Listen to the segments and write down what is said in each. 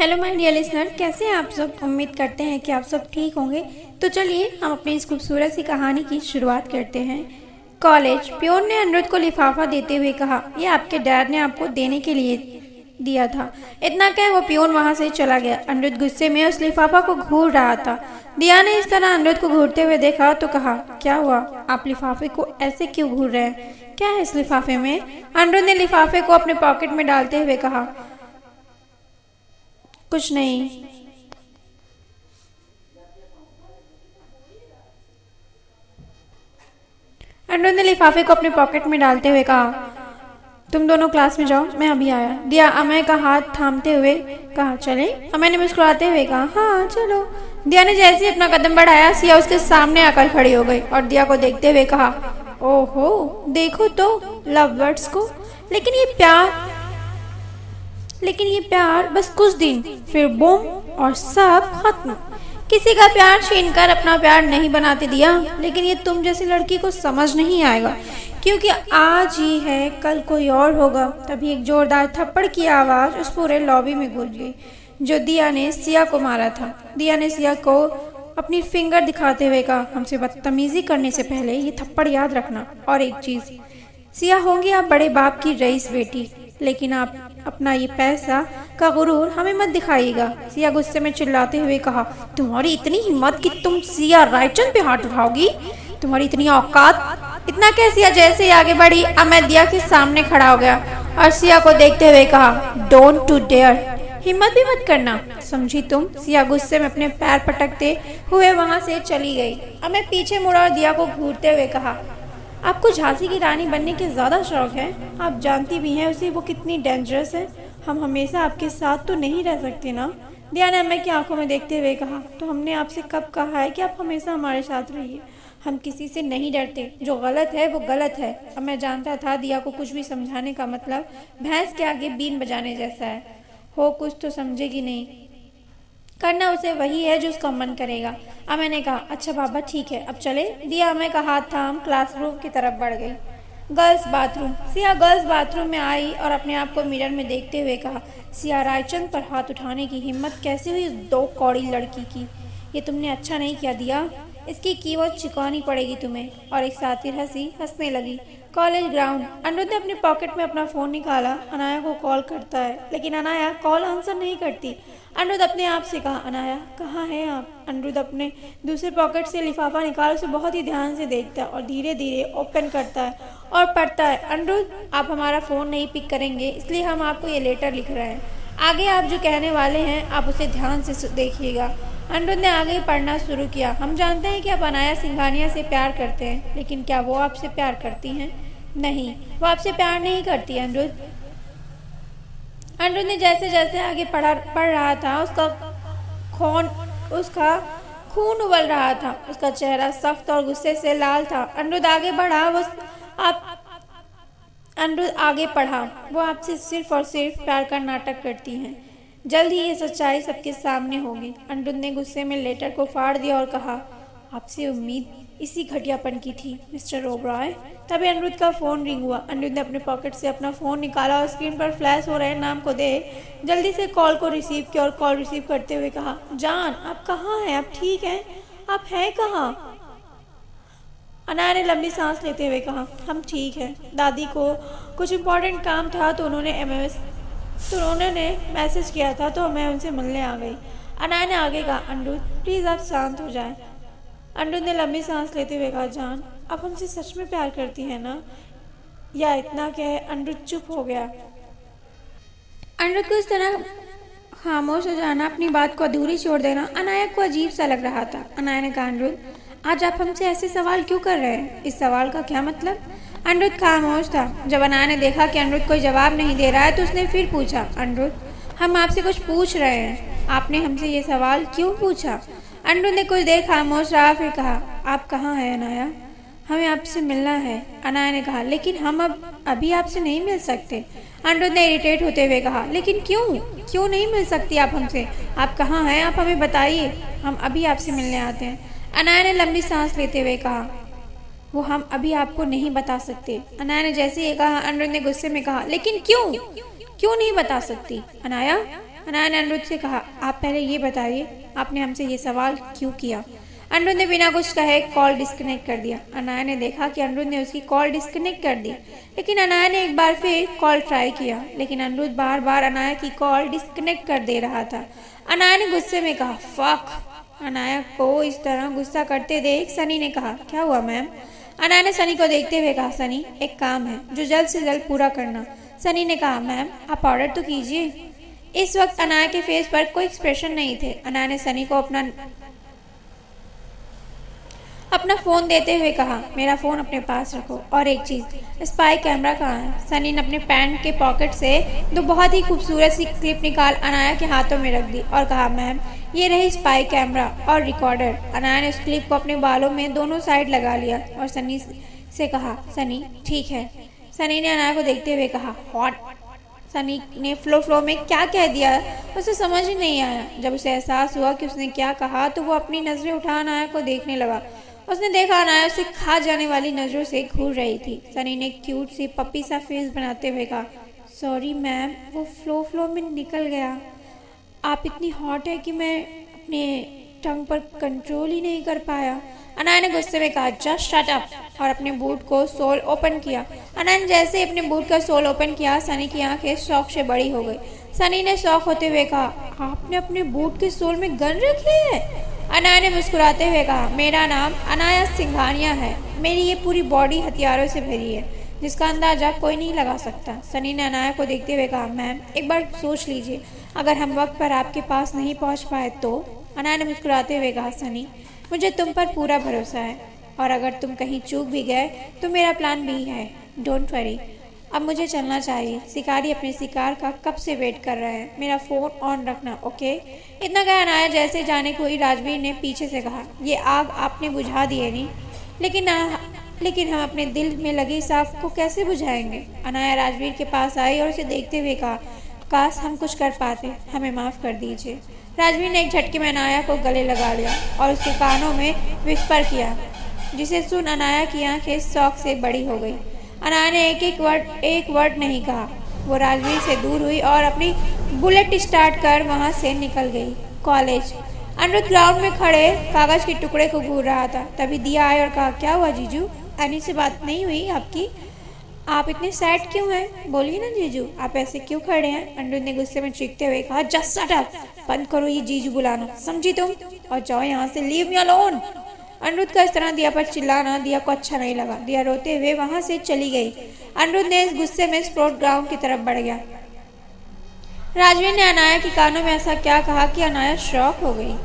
Hello my dear listener, कैसे हैं आप सब। उम्मीद करते हैं कि आप सब ठीक होंगे। तो चलिए हम अपनी इस खूबसूरत सी कहानी की शुरुआत करते हैं। कॉलेज। प्योन ने अनिरुद्ध को लिफाफा देते हुए कहा, यह आपके डैड ने आपको देने के लिए दिया था। इतना कह वो प्योन वहां से चला गया। अनिरुद्ध गुस्से में उस लिफाफा को घूर रहा था। दिया ने इस तरह अनिरुद्ध को घूरते हुए देखा तो कहा, क्या हुआ, आप लिफाफे को ऐसे क्यों घूर रहे हैं, क्या है इस लिफाफे में। अनिरुद्ध ने लिफाफे को अपने पॉकेट में डालते हुए कहा, कुछ नहीं। अनिरुद्ध ने लिफाफे को अपने पॉकेट में डालते हुए कहा, तुम दोनों क्लास में जाओ, मैं अभी आया। दिया अमय का हाथ थामते हुए कहा, चले। अमय ने मुस्कुराते हुए कहा, हाँ चलो। दिया ने जैसे ही अपना कदम बढ़ाया, सिया उसके सामने आकर खड़ी हो गई और दिया को देखते हुए कहा, ओहो देखो तो लव बर्ड्स को। लेकिन ये प्यार बस कुछ दिन, फिर बूम और सब खत्म। किसी का प्यार छीनकर अपना प्यार नहीं बनाते दिया, लेकिन ये तुम जैसी लड़की को समझ नहीं आएगा, क्योंकि आज ही है कल कोई और होगा। तभी एक जोरदार थप्पड़ की आवाज उस पूरे लॉबी में गूंज गई जो दिया ने सिया को मारा था। दिया ने सिया को अपनी फिंगर दिखाते हुए कहा, हमसे बदतमीजी करने से पहले ये थप्पड़ याद रखना। और एक चीज, सिया होंगी आप बड़े बाप की रईस बेटी, लेकिन आप अपना ये पैसा का गुरूर हमें मत दिखाइएगा। सिया गुस्से में चिल्लाते हुए कहा, तुम्हारी इतनी हिम्मत कि तुम सिया रायचंद पे हाथ उठाओगी, तुम्हारी इतनी औकात। इतना कह सिया जैसे ही आगे बढ़ी, अमय दिया के सामने खड़ा हो गया और सिया को देखते हुए कहा, डोंट टू डेयर, हिम्मत भी मत करना, समझी तुम। सिया गुस्से में अपने पैर पटकते हुए वहां से चली गई। अमय पीछे मुड़ा और दिया को घूरते हुए कहा, आपको झांसी की रानी बनने के ज़्यादा शौक है। आप जानती भी हैं उसे वो कितनी डेंजरस है। हम हमेशा आपके साथ तो नहीं रह सकते ना। दिया ने अम्मा की आंखों में देखते हुए कहा, तो हमने आपसे कब कहा है कि आप हमेशा हमारे साथ रहिए। हम किसी से नहीं डरते, जो गलत है वो गलत है। अब मैं जानता था दिया को कुछ भी समझाने का मतलब भैंस के आगे बीन बजाने जैसा है। हो कुछ तो समझेगी नहीं, करना उसे वही है जो उसका मन करेगा। अमय ने कहा, अच्छा बाबा ठीक है, अब चले। दिया अमय का हाथ थाम क्लासरूम की तरफ बढ़ गई। Girls bathroom. Siya girls bathroom में आई और अपने आप को मिरर में देखते हुए कहा, सिया रायचंद पर हाथ उठाने की हिम्मत कैसे हुई उस दो कौड़ी लड़की की। ये तुमने अच्छा नहीं किया दिया, इसकी कीमत चुकानी पड़ेगी तुम्हें। और एक सातिर हंसने लगी। College ground. अनिरुद्ध ने अपने पॉकेट में अपना फ़ोन निकाला। अनाया को कॉल करता है, लेकिन अनाया कॉल आंसर नहीं करती। अनिरुद्ध अपने आप से कहा, अनाया कहाँ हैं आप। अनिरुद्ध अपने दूसरे पॉकेट से लिफाफा निकाल उसे बहुत ही ध्यान से देखता है और धीरे धीरे ओपन करता है और पढ़ता है, अनिरुद्ध आप हमारा फ़ोन नहीं पिक करेंगे, इसलिए हम आपको ये लेटर लिख रहे हैं। आगे आप जो कहने वाले हैं आप उसे ध्यान से देखिएगा। अनिरुद्ध ने आगे पढ़ना शुरू किया। हम जानते हैं कि आप अनाया सिंघानिया से प्यार करते हैं, लेकिन क्या वो आपसे प्यार करती हैं। नहीं, वो आपसे प्यार नहीं करती। अनिरुद्ध ने जैसे जैसे आगे पढ़ रहा था उसका खून उबल रहा था। उसका चेहरा सख्त और गुस्से से लाल था। अनिरुद्ध आगे पढ़ा, वो आपसे सिर्फ और सिर्फ प्यार का नाटक करती हैं। जल्द ही ये सच्चाई सबके सामने होगी। अनिरुद्ध ने गुस्से में लेटर को फाड़ दिया और कहा, आपसे उम्मीद इसी घटियापन की थी मिस्टर ओबरॉय। तभी अनिरुद्ध का फोन रिंग हुआ। अनिरुद्ध ने अपने पॉकेट से अपना फोन निकाला और स्क्रीन पर फ्लैश हो रहे नाम को देख जल्दी से कॉल को रिसीव किया और कॉल रिसीव करते हुए कहा, जान आप कहाँ हैं, आप ठीक हैं, आप हैं कहाँ। अनाया ने लंबी सांस लेते हुए कहा, हम ठीक हैं, दादी को कुछ इम्पोर्टेंट काम था तो उन्होंने मैसेज किया था तो मैं उनसे मिलने आ गई। अनाया ने आगे कहा, अनिरुद्ध प्लीज़ आप शांत हो जाएं। अनिरुद्ध ने लंबी सांस लेते हुए कहा, जान आप हमसे सच में प्यार करती हैं ना। या इतना कह अनिरुद्ध चुप हो गया। अनिरुद्ध को इस तरह खामोश हो जाना, अपनी बात को अधूरी छोड़ देना अनाया को अजीब सा लग रहा था। अनाया ने कहा, अनिरुद्ध आज आप हमसे ऐसे सवाल क्यों कर रहे हैं, इस सवाल का क्या मतलब। अनिरुद्ध खामोश था। जब अनाया ने देखा कि अनिरुद्ध कोई जवाब नहीं दे रहा है तो उसने फिर पूछा, अनिरुद्ध हम आपसे कुछ पूछ रहे हैं, आपने हमसे ये सवाल क्यों पूछा। अनिरुद्ध ने कुछ देर खामोश रहा, फिर कहा, आप कहाँ हैं अनाया, हमें आपसे मिलना है। अनाया ने कहा, लेकिन हम अभी आपसे नहीं मिल सकते। अनिरुद्ध ने इरिटेट होते हुए कहा, लेकिन क्यों नहीं मिल सकती आप हमसे, आप कहाँ हैं, आप हमें बताइए, हम अभी आपसे मिलने आते हैं। अनाया ने लंबी सांस लेते हुए कहा, वो हम अभी आपको नहीं बता सकते। अनाया ने जैसे ये कहा, अनिरुद्ध ने गुस्से में कहा, लेकिन क्यों नहीं बता सकती। अनाया अनाया ने अनिरुद्ध से कहा, आप पहले ये बताइए आपने हमसे ये सवाल क्यों किया। अनिरुद्ध ने बिना कुछ कहे कॉल डिस्कनेक्ट कर दिया। अनाया ने देखा कि अनिरुद्ध ने उसकी कॉल डिस्कनेक्ट कर दी, लेकिन अनाया ने एक बार फिर कॉल ट्राई किया, लेकिन अनिरुद्ध बार बार अनाया की कॉल डिस्कनेक्ट कर दे रहा था। अनाया ने गुस्से में कहा, फक। अनाया को इस तरह गुस्सा करते देख सनी ने कहा, क्या हुआ मैम। अनाया ने सनी को देखते हुए कहा, सनी एक काम है जो जल्द से जल्द पूरा करना। सनी ने कहा, मैम आप ऑर्डर तो कीजिए। इस वक्त अनाया के फेस पर कोई एक्सप्रेशन नहीं थे। अनाया ने सनी को अपना फ़ोन देते हुए कहा, मेरा फ़ोन अपने पास रखो, और एक चीज़, स्पाई कैमरा कहाँ है। सनी ने अपने पैंट के पॉकेट से दो बहुत ही खूबसूरत सी क्लिप निकाल अनाया के हाथों में रख दी और कहा, मैम ये रही स्पाई कैमरा और रिकॉर्डर। अनाया ने उस क्लिप को अपने बालों में दोनों साइड लगा लिया और सनी से कहा, सनी ठीक है। सनी ने अनाया को देखते हुए कहा, हॉट। सनी ने फ्लो में क्या कह दिया उसे समझ ही नहीं आया। जब उसे एहसास हुआ कि उसने क्या कहा तो वो अपनी नज़रें उठा अनाया को देखने लगा। उसने देखा अनाया उसे खा जाने वाली नज़रों से घूर रही थी। सनी ने क्यूट सी पप्पी सा फेस बनाते हुए कहा, सॉरी मैम वो फ्लो में निकल गया। आप इतनी हॉट है कि मैं अपने टंग पर कंट्रोल ही नहीं कर पाया। अनाया ने गुस्से में कहा, जस्ट शट अप, और अपने बूट को सोल ओपन किया। अनाया ने जैसे ही अपने बूट का सोल ओपन किया, सनी की आंखें शौक से बड़ी हो गई। सनी ने शौक होते हुए कहा, आपने अपने बूट के सोल में गन रखी है। अनाया ने मुस्कुराते हुए कहा, मेरा नाम अनाया सिंघानिया है। मेरी ये पूरी बॉडी हथियारों से भरी है जिसका अंदाजा कोई नहीं लगा सकता। सनी ने अनाया को देखते हुए कहा, मैम एक बार सोच लीजिए, अगर हम वक्त पर आपके पास नहीं पहुंच पाए तो। अनाया ने मुस्कुराते हुए कहा, सनी मुझे तुम पर पूरा भरोसा है, और अगर तुम कहीं चूक भी गए तो मेरा प्लान भी है, डोंट वरी। अब मुझे चलना चाहिए, शिकारी अपने शिकार का कब से वेट कर रहा है। मेरा फ़ोन ऑन रखना, ओके। इतना कह अनाया जैसे जाने को ही राजवीर ने पीछे से कहा, ये आग आपने बुझा दी है नहीं, लेकिन हम अपने दिल में लगी इस आग को कैसे बुझाएंगे। अनाया राजवीर के पास आई और उसे देखते हुए कहा, काश हम कुछ कर पाते, हमें माफ़ कर दीजिए। राजवीर ने एक झटके में अनाया को गले लगा लिया और उसके कानों में विस्पर किया, जिसे सुन अनाया की आंखें शौक से बड़ी हो गई। अनाया ने एक वर्ड नहीं कहा। वो राजवीर से दूर हुई और अपनी बुलेट स्टार्ट कर वहाँ से निकल गई। कॉलेज। अनिरुद्ध ग्राउंड में खड़े कागज के टुकड़े को घूर रहा था। तभी दिया आई और कहा, क्या हुआ जीजू, अनी से बात नहीं हुई आपकी? आप इतने सैड क्यों हैं? बोलिए ना जीजू, आप ऐसे क्यों खड़े हैं? अनिरुद्ध ने गुस्से में चीखते हुए कहा, जस्ट शट अप, बंद करो ये जीजू बुलाना, समझी तुम, और जाओ यहाँ से, लीव मी अलोन। अनिरुद्ध का इस तरह दिया पर चिल्लाना दिया को अच्छा नहीं लगा। दिया रोते हुए वहां से चली गई। अनिरुद्ध ने इस गुस्से में स्पोर्ट ग्राउंड की तरफ बढ़ गया। राजवीर ने अनाया के कानों में ऐसा क्या कहा कि अनाया शॉक हो गई।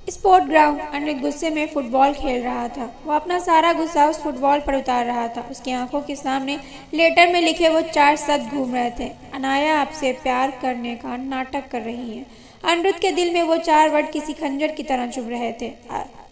Sport ground. अनिरुद्ध गुस्से में फुटबॉल खेल रहा था। वो अपना सारा गुस्सा उस फुटबॉल पर उतार रहा था। उसकी आंखों के सामने लेटर में लिखे वो 4 शब्द घूम रहे थे, अनाया आपसे प्यार करने का नाटक कर रही है। अनिरुद्ध के दिल में वो 4 वर्ड किसी खंजर की तरह चुभ रहे थे।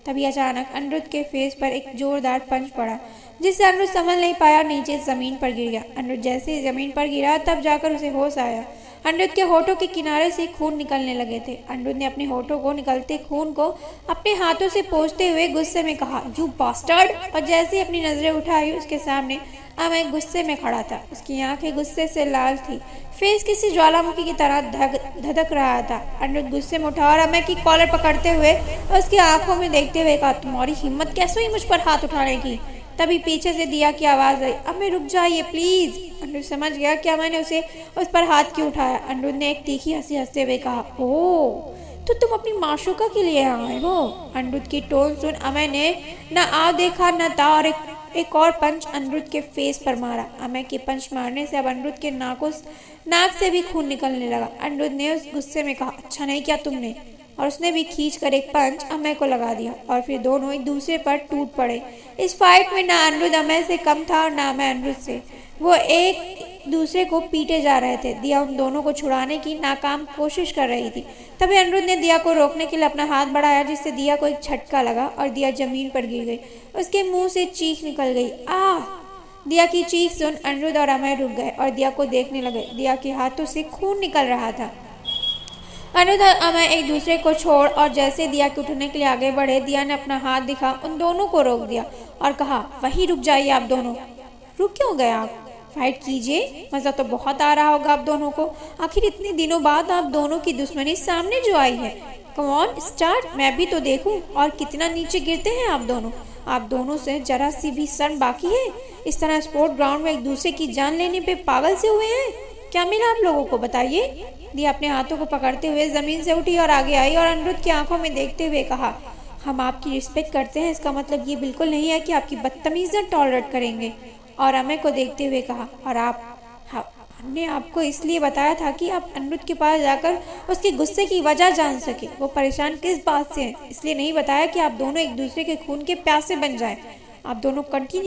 तभी अचानक अनिरुद्ध के फेस पर एक जोरदार पंच पड़ा, जिससे अनिरुद्ध संभल नहीं पाया, नीचे जमीन पर गिर गया। अनिरुद्ध जैसे ही जमीन पर गिरा तब जाकर उसे होश आया। अनिरुद्ध के होठों के किनारे से खून निकलने लगे थे। अनिरुद्ध ने अपने होठों को निकलते खून को अपने हाथों से पोंछते हुए गुस्से में कहा, यू बास्टर्ड, और जैसे ही अपनी नजरें उठाई उसके सामने अमय गुस्से में खड़ा था। उसकी आंखें गुस्से से लाल थी, फेस किसी ज्वालामुखी की तरह धधक रहा था। अनिरुद्ध गुस्से में उठा और अमय की कॉलर पकड़ते हुए उसकी आंखों में देखते हुए कहा, तुम्हारी हिम्मत कैसे हुई मुझ पर हाथ उठाने की? तभी पीछे से दिया की आवाज़ आई, अमय रुक जाइए प्लीज़। अनिरुद्ध समझ गया कि अमय ने उस पर हाथ क्यों उठाया। अनिरुद्ध ने एक तीखी हंसी हंसते हुए कहा, ओह तो तुम अपनी माशूका के लिए आए हो? अनिरुद्ध की टोन सुन अमय ने न आ देखा न ता और एक और पंच अनिरुद्ध के फेस पर मारा। अमय के पंच मारने से अब अनिरुद्ध के नाक से भी खून निकलने लगा। अनिरुद्ध ने उस गुस्से में कहा, अच्छा नहीं किया तुमने, और उसने भी खींचकर एक पंच अमय को लगा दिया और फिर दोनों एक दूसरे पर टूट पड़े। इस फाइट में ना अनिरुद्ध अमय से कम था और ना अमय अनिरुद्ध से। वो एक दूसरे को पीटे जा रहे थे। दिया उन दोनों को छुड़ाने की नाकाम कोशिश कर रही थी। तभी अनिरुद्ध ने दिया को रोकने के लिए अपना हाथ बढ़ाया, जिससे दिया को एक झटका लगा और दिया जमीन पर गिर गई। उसके मुंह से चीख निकल गई, आह। दिया की चीख सुन अनिरुद्ध और अमय रुक गए और दिया को देखने लगे। दिया के हाथों से खून निकल रहा था। अनिरुद्ध और अमय एक दूसरे को छोड़ और जैसे दिया के उठने के लिए आगे बढ़े, दिया ने अपना हाथ दिखा उन दोनों को रोक दिया और कहा, वहीं रुक जाइए आप दोनों। रुक क्यों गए आप? फाइट कीजिए, मज़ा तो बहुत आ रहा होगा आप दोनों को। आखिर इतने दिनों बाद आप दोनों की दुश्मनी सामने जो आई है। कम ऑन स्टार्ट, मैं भी तो देखूं। और कितना नीचे गिरते हैं आप दोनों। आप दोनों से जरा सी भी शर्म बाकी है? इस तरह स्पोर्ट ग्राउंड में एक दूसरे की जान लेने पे पागल से हुए हैं। क्या मिला आप लोगों को, बताइए। दिया अपने हाथों को पकड़ते हुए जमीन से उठी और आगे आई और अनिरुद्ध की आंखों में देखते हुए कहा, हम आपकी रिस्पेक्ट करते हैं, इसका मतलब ये बिल्कुल नहीं है कि आपकी बदतमीजियां टॉलरेट करेंगे। और अमय को देखते हुए कहा, और हमने आपको इसलिए बताया था कि आप अनिरुद्ध के पास जाकर उसके गुस्से की वजह जान सके, वो परेशान किस बात से है। इसलिए नहीं बताया कि आप दोनों एक दूसरे के खून के प्यासे बन जाएं। आप दोनों कंटिन्यू